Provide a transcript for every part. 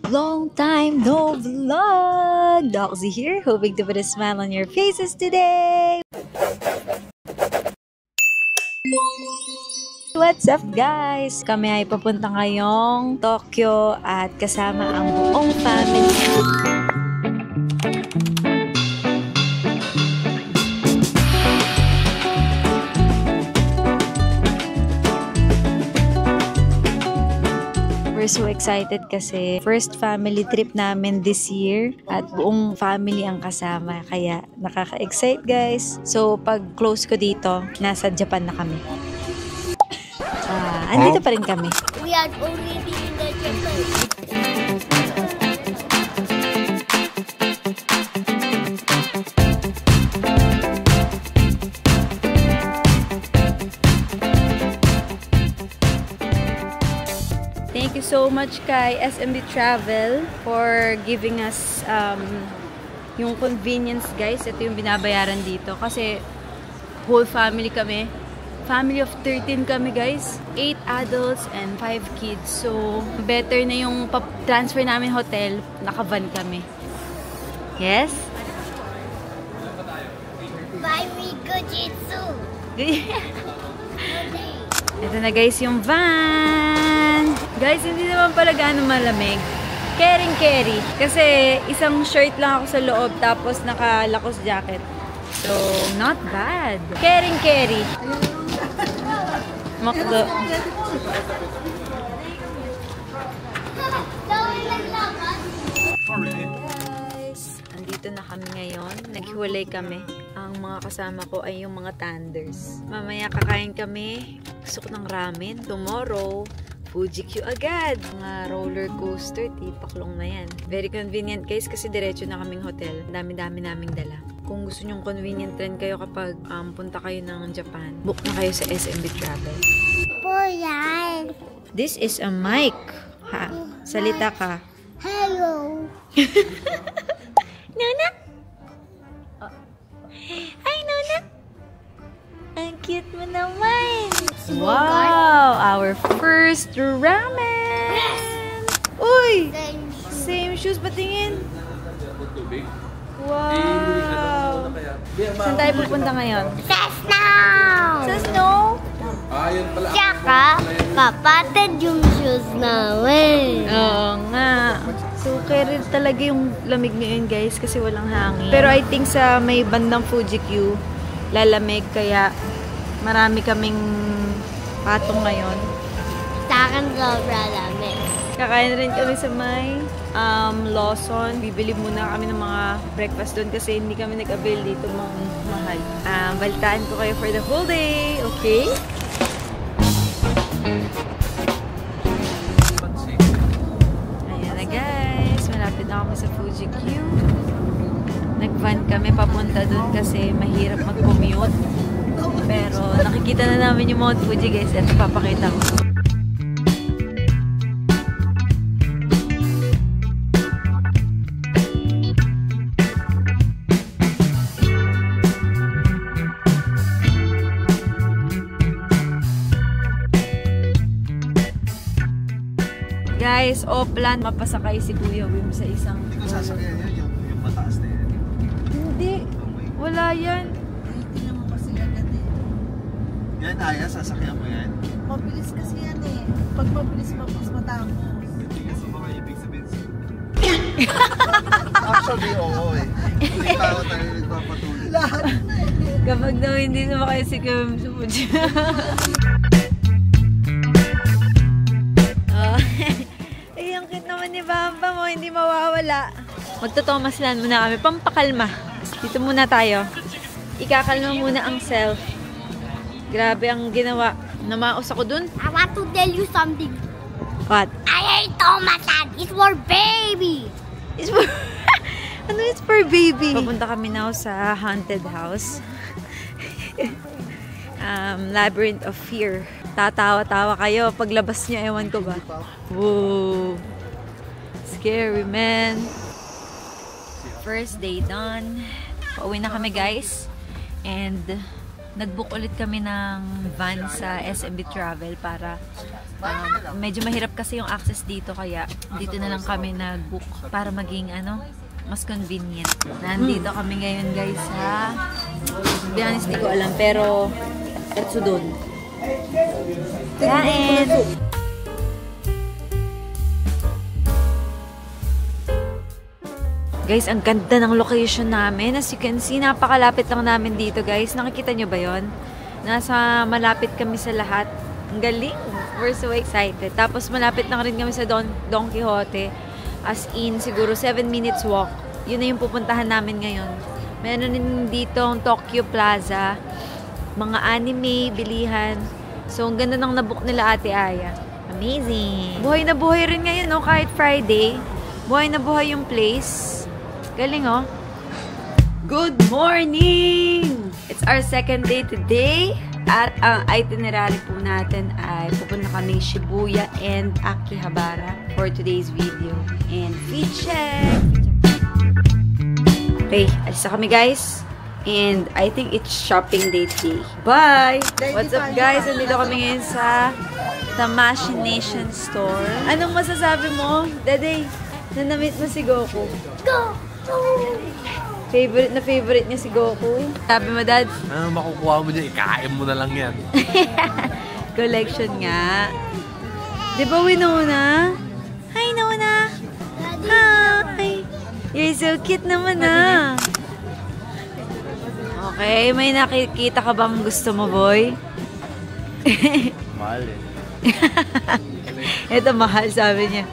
Long time no vlog! Doxy here, hoping to put a smile on your faces today! What's up guys? Kami ay papunta ngayong Tokyo at kasama ang buong family. We're so excited kasi first family trip namin this year at buong family ang kasama kaya nakaka-excite guys. So pag close ko dito, nasa Japan na kami. Andito pa rin kami. We are already in the Japan. Thank you so much kay SMB Travel for giving us yung convenience guys. Ito yung binabayaran dito kasi whole family kami. Family of 13 kami guys. 8 adults and 5 kids. So better na yung transfer namin hotel. Naka-van kami. Yes? Buy me Gojitsu. Ito na guys yung van. Guys, hindi naman pala gaano malamig. Caring-carry. Kasi isang shirt lang ako sa loob tapos naka-Lacoste jacket. So, not bad. Caring-carry. Makdo. Guys, andito na kami ngayon. Naghiwalay kami. Ang mga kasama ko ay yung mga Thunders. Mamaya kakain kami. Gusto ko ng ramen. Tomorrow, Fuji-Q agad. Mga roller coaster, tipaklong na yan. Very convenient guys kasi diretso na kaming hotel. Dami-dami naming dala. Kung gusto nyong convenient rin kayo kapag punta kayo ng Japan, book na kayo sa SMB Travel. Boyan. This is a mic. Ha? Salita ka. Hello. Nona? Hi, Nona. Ang cute mo naman. Wow! Our first ramen! Yes! Uy! Same shoes. Patingin. Wow! Saan tayo pupunta ngayon? Sa snow! Sa snow? Tsaka, kapatid yung shoes namin. Oo nga. So, kaya rin talaga yung lamig ngayon guys kasi walang hangin. Pero I think sa may bandang Fuji-Q, lalamig kaya marami kaming patong ngayon. Sa akin sobra lamig. Kakain rin kami sa may Lawson. Bibili muna kami ng mga breakfast doon kasi hindi kami nag-avail dito mahal. Balitaan ko kayo for the whole day. Okay? Ayan na guys. Malapit na kami sa Fuji-Q. Nag-van kami papunta doon kasi mahirap mag-commute. Pero nakikita na namin yung Mount Fuji guys at papakita ko. Guys, plan mapasakay si Kuya Wim sa isang... Hindi ko sasakyan yan, yung mataas na yan. Hindi, wala yan. Tingnan mo kasi agad eh. Yan, Aya, sasakyan mo yan. Mabilis kasi yan eh. Pag mabilis, mabilis matapos. Hindi kasi mga ibig sabihin sa... Actually, oo eh. Hindi tao tayo nagpapatuloy. Lahat na eh. Kapag daw hindi sumakay si Kuya Wim sa Fuji. Ang cute naman ni Bamba mo, hindi mawawala. Magto-Thomasland muna kami, pampakalma. Dito muna tayo. Ikakalma muna ang self. Grabe ang ginawa. Namaos ako dun. I want to tell you something. What? I hate Thomasland. It's for baby. It's for... ano it's for baby? Papunta kami now sa haunted house. Labyrinth of Fear. Tatawa-tawa kayo. Paglabas nyo, ewan ko ba? Whoa. Scary, man. First day done. Pauwi na kami, guys. And nag-book ulit kami ng van sa SMB Travel para Medyo mahirap kasi yung access dito kaya dito na lang kami nag-book para maging mas convenient. Nandito kami ngayon guys ha. To be honest, di ko alam pero Katsudon. Kain! Guys, ang ganda ng location namin. As you can see, napakalapit lang namin dito guys. Nakikita nyo ba yon? Nasa malapit kami sa lahat. Ang galing! We're so excited. Tapos malapit lang rin kami sa Don Quixote. As in, siguro 7 minutes walk. Yun na yung pupuntahan namin ngayon. Meron din dito ang Tokyo Plaza. Mga anime, bilihan. So, ang ganda ng nabook nila Ate Aya. Amazing! Buhay na buhay rin ngayon, no? Kahit Friday. Buhay na buhay yung place. Galing, oh. Good morning! It's our second day today. At ang itinerary po natin ay pupunta kami Shibuya and Akihabara for today's video. And feed check! Okay, alis na kami guys. And I think it's shopping day today. Bye! What's up guys? Nandito kami ngayon sa Tamashii Store. Anong masasabi mo? Dede, na-meet mo si Goku? Go! Favorite niya si Goku. Sabi mo, Dad? Ano makukuha mo dyan? Ikain mo na lang yan. Collection nga. Di ba Winona? Hi, Nona! Hi! You're so cute naman ah. Okay, may nakikita ka bang gusto mo, boy? Mahal eh. Ito, mahal, sabi niya.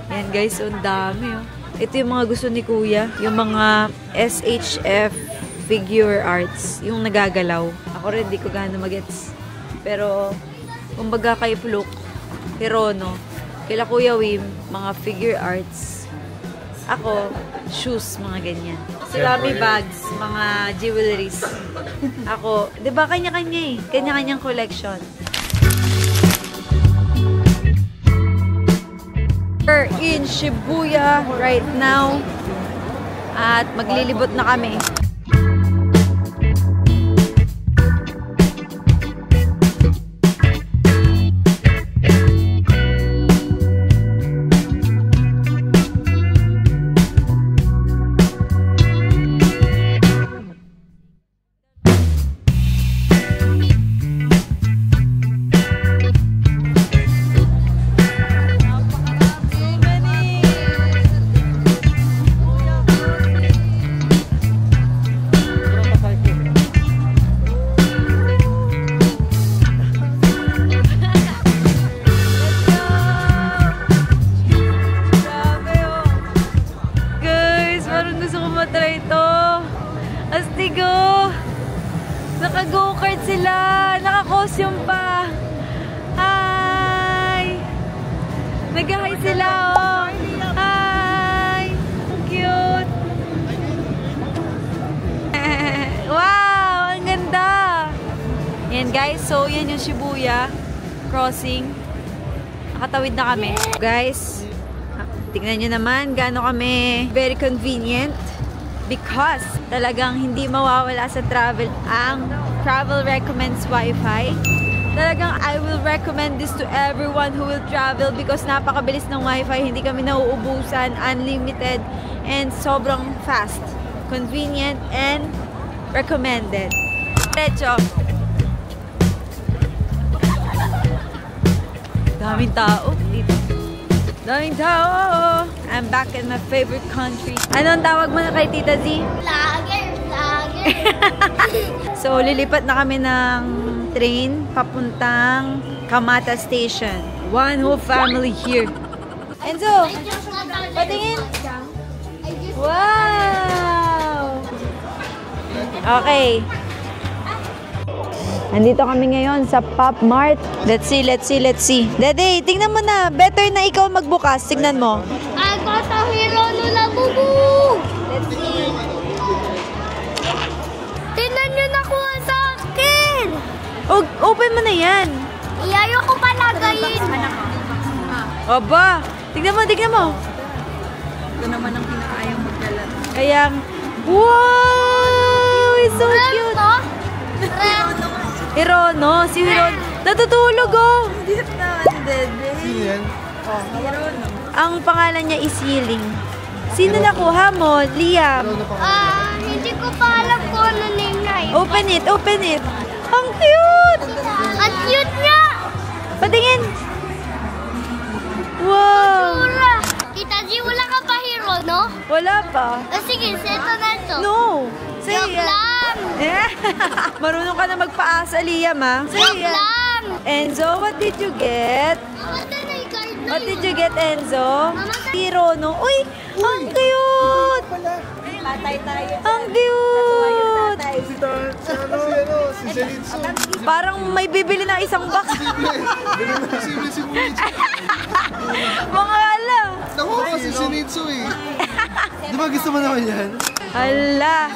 Yan guys, ang dami oh. Ito yung mga gusto ni Kuya. Yung mga SHF figure arts. Yung nagagalaw. Ako rin, di ko gano'n magets. Pero, kumbaga kay Pluk, Hirono, kila Kuya Wim, mga figure arts. Ako, shoes, mga ganyan. Salami bags, mga jewelries. Ako, di ba kanya-kanya eh. Kanya-kanyang collection. We're in Shibuya right now. At maglilibot na kami. Astigo! Naka-go-kart sila! Naka-costume pa! Hi! Nag-hi sila, oh! Hi! Ang cute! Wow! Ang ganda! Yan guys, so yan yung Shibuya crossing. Nakatawid na kami. Guys, tignan nyo naman gaano kami very convenient. Because talagang hindi mawawala sa travel ang Travel Recommends Wi-Fi. Talagang I will recommend this to everyone who will travel because napakabilis ng Wi-Fi. Hindi kami nauubusan, unlimited, and sobrang fast. Convenient and recommended. Diretso. Daming tao dito. Daming tao! I'm back in my favorite country. Anong tawag mo na kay Tita Z? Vlogger! So, lilipat na kami ng train papuntang Kamata Station. One whole family here. Enzo! Patingin! Wow! Okay. Nandito kami ngayon sa Pop Mart. Let's see. Dede, tingnan mo na. Better na ikaw magbukas. Tingnan mo. I got a Hirono Labubu! Let's see. Tingnan nyo nakuha sa akin! Open mo na yan. Iyayo ko palagayin. Aba, tingnan mo. Ito naman ang pinakayang magdala. Kaya, wow! It's so cute. Reto? Hirono. Si Hirono. Natutulog, oh. Hindi naman, Dede. Sino yan? Ang pangalan niya is Healing. Sino nakuha mo? Liam. Hindi ko pa alam kung ano name na yun. Open it, open it. Ang cute! Ang cute niya! Patingin. Wow. Pura! Tita G, wala ka pa hero, no? Wala pa. Sige, seto na ito. No. Say Joke lang! Marunong ka na magpaasa, Liam, ha? Joke lang! Enzo, what did you get? Mama, na yung card na What yun. did you get, Enzo? Hero, no? Uy, ang cute! Patay tayo. Ang cute! Si Zenitsu. Parang may bibili na isang box. Si Zenitsu. Mga ala. Nakuha ko si Zenitsu eh. Di ba gusto mo naman yan? Ala.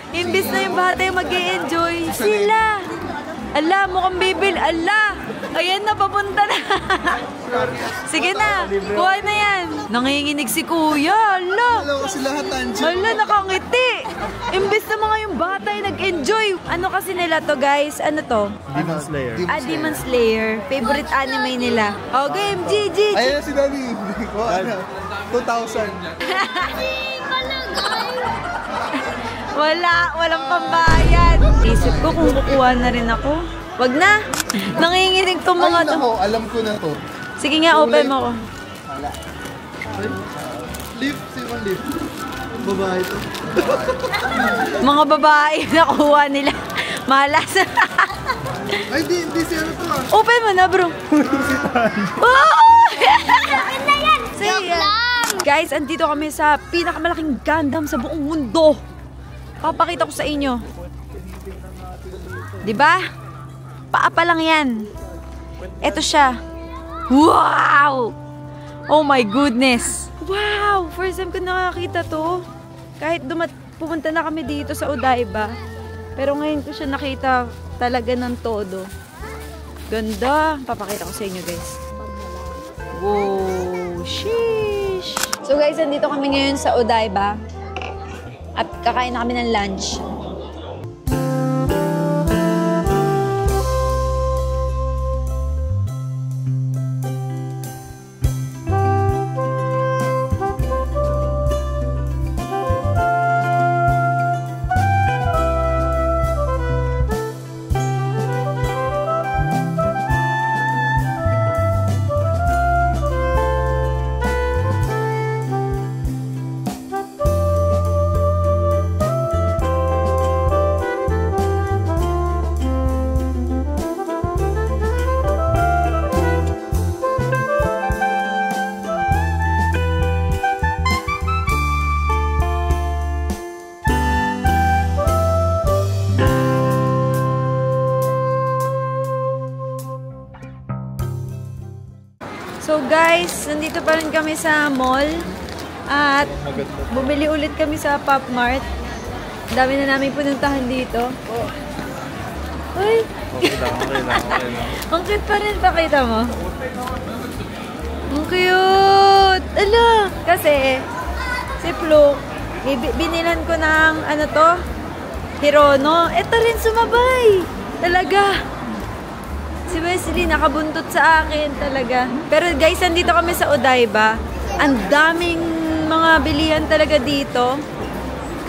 Imbis na yung bata yung mag-i-enjoy, sila. Ala, mukhang bibil. Ala. Ayan na, papunta na. Sige na, kuha na yan. Nanginginig si kuya. Ala. Alam ko sila Tanji. Ala, nakangiti. Imbis na mga yung bata yung nag-enjoy. Ano kasi nila to, guys? Ano to? Demon Slayer. Demon Slayer. Favorite anime nila. Oh, game. GG. Ayan si Danny. Kuha na. 2,000. Walang pambayad. Isip ko kung kukuha na rin ako. Wag na. Nanginginig tong mga Ay, to. nako, alam ko na to. Sige nga, open mo ko. Wala. Lift, sino lift? Babae to. Mga babae nakuha nila. Malas. Ay, di si ano to ah. Open mo na, bro. Oh! Akin na yan! Say, Joke lang! guys, andito kami sa pinakamalaking Gundam sa buong mundo. Papakita ko sa inyo. Diba? Paapa lang yan. Eto siya. Wow! Oh my goodness. Wow! First time ko nakakita to. Kahit pumunta na kami dito sa Odaiba. Pero ngayon ko siya nakita talaga ng todo. Ganda. Papakita ko sa inyo, guys. Wow! Sheesh! So guys, nandito kami ngayon sa Odaiba. At kakain na kami ng lunch. So guys, nandito pa rin kami sa mall at bumili ulit kami sa Pop Mart. Dami na namin pununtahan dito. Uy! Okay lang. Ang cute pa rin, pakita mo. Ang cute! Ala! Kasi, si Fluke, binilan ko ng, ano to, Hirono. Ito rin sumabay! Talaga! Si Wesley, nakabuntot sa akin talaga. Pero guys, nandito kami sa Odaiba. Ang daming mga bilihan talaga dito.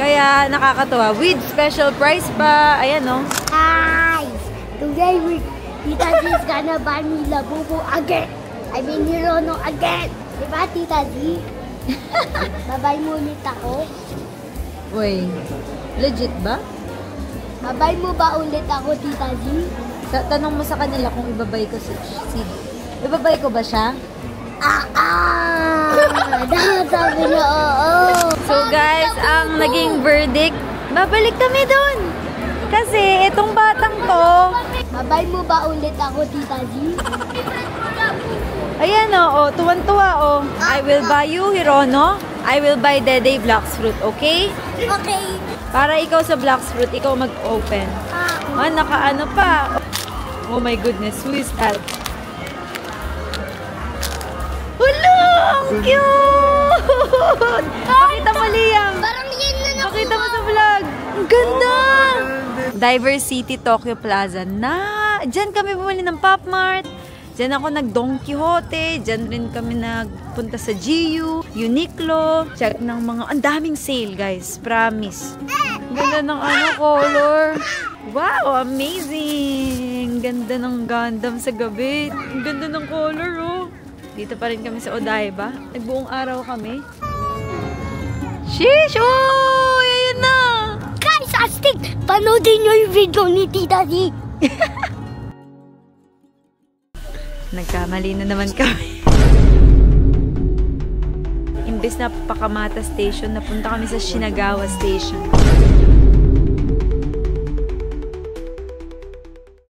Kaya nakakatuwa. With special price pa. Ayan, no? Guys, today Tita G is gonna buy me Labubu again. I mean Hirono again. Diba, Tita G? Babay mo ulit ako. Uy, legit ba? Babay mo ba ulit ako, Tita G? Tanong mo sa kanila kung ibabay ko si ibabay ko ba siya? Sabi niya, oo. So guys, ang naging verdict, babalik kami doon. Kasi itong batang to, Babay mo ba ulit ako, Tita G? ayan o, tuwan-tuwa o. I will buy you, Hirono. I will buy Dede Blox Fruit, okay? Okay. Para ikaw sa Blox Fruit, ikaw mag-open. Nakaano pa. Oh my goodness, who is that? Hala! Ang cute! Pakita mo, Liam. Parang yan na nakuha. Pakita mo sa vlog. Ang ganda! Diversity Tokyo Plaza. Diyan kami bumili ng Pop Mart. Diyan ako nag-Don Quixote. Diyan rin kami nagpunta sa GU, Uniqlo. Check ng mga... Ang daming sale, guys. Promise. Ganda ng color. Wow, amazing! Ganda ng Gundam sa gabi. Ang ganda ng color, oh. Dito pa rin kami sa Odaiba. Nagbuong araw kami. Sheesh! Oh! Ayan na! Guys, astig! Panoodin nyo yung video ni Tita Z. Nagkamali na naman kami. Imbes na Pakamata Station, napunta kami sa Shinagawa Station.